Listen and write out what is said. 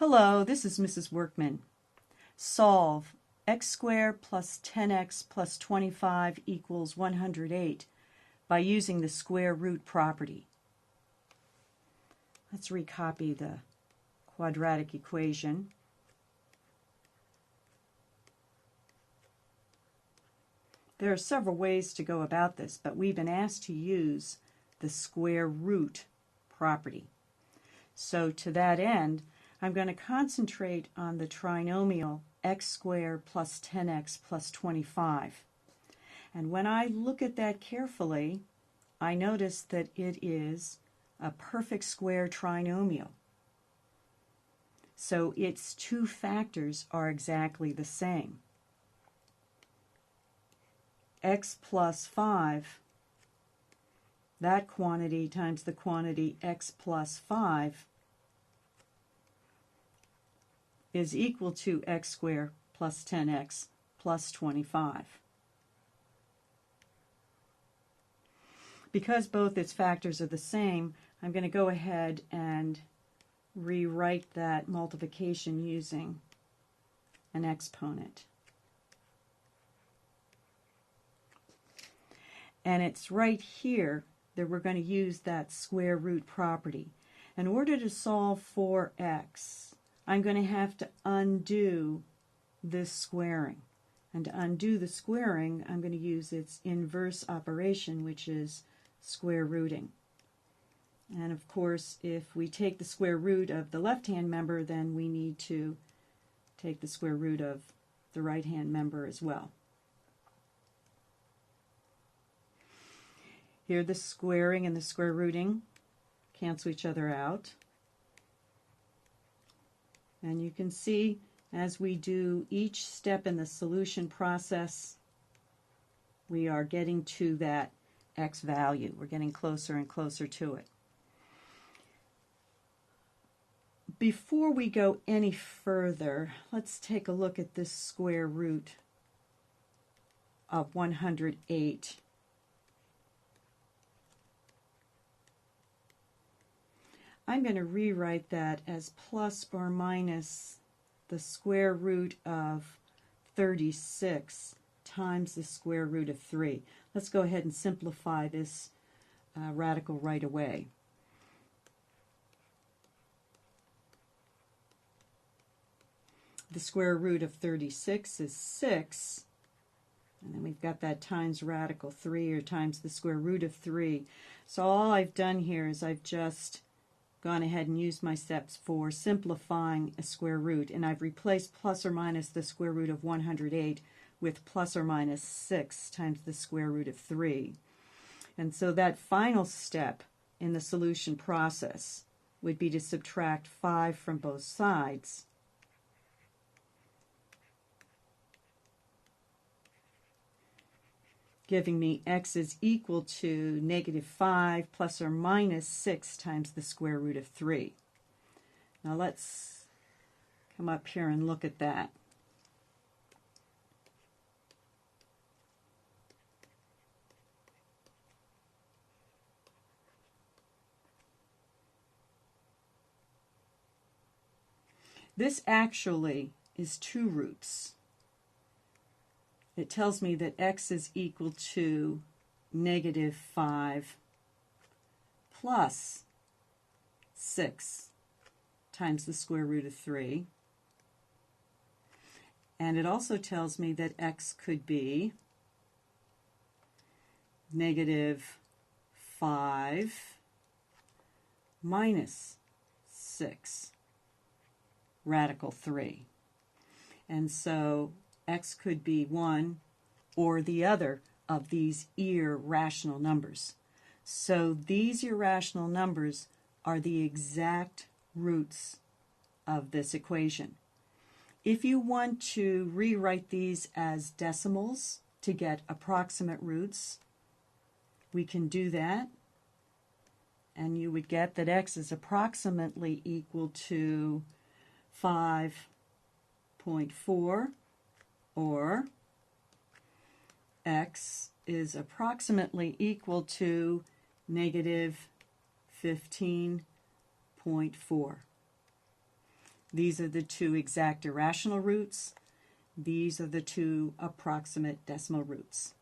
Hello, this is Mrs. Workman. Solve x squared plus 10x plus 25 equals 108 by using the square root property. Let's recopy the quadratic equation. There are several ways to go about this, but we've been asked to use the square root property. So to that end, I'm going to concentrate on the trinomial x squared plus 10x plus 25. And when I look at that carefully, I notice that it is a perfect square trinomial. So its two factors are exactly the same. X plus 5, that quantity times the quantity x plus 5 is equal to x squared plus 10x plus 25. Because both its factors are the same, I'm going to go ahead and rewrite that multiplication using an exponent. And it's right here that we're going to use that square root property. In order to solve for x, I'm going to have to undo this squaring. And to undo the squaring, I'm going to use its inverse operation, which is square rooting. And of course, if we take the square root of the left-hand member, then we need to take the square root of the right-hand member as well. Here the squaring and the square rooting cancel each other out. And you can see as we do each step in the solution process, we are getting to that x value. We're getting closer and closer to it. Before we go any further, let's take a look at this square root of 108. I'm going to rewrite that as plus or minus the square root of 36 times the square root of 3. Let's go ahead and simplify this radical right away. The square root of 36 is 6, and then we've got that times radical 3, or times the square root of 3. So all I've done here is I've just gone ahead and used my steps for simplifying a square root, and I've replaced plus or minus the square root of 108 with plus or minus 6 times the square root of 3. And so that final step in the solution process would be to subtract 5 from both sides. Giving me x is equal to negative 5 plus or minus 6 times the square root of 3. Now let's come up here and look at that. This actually is two roots. It tells me that x is equal to negative 5 plus 6 times the square root of 3. And it also tells me that x could be negative 5 minus 6 radical 3. And so x could be one or the other of these irrational numbers. So these irrational numbers are the exact roots of this equation. If you want to rewrite these as decimals to get approximate roots, we can do that. And you would get that x is approximately equal to 5.4, or x is approximately equal to negative 15.4. These are the two exact irrational roots. These are the two approximate decimal roots.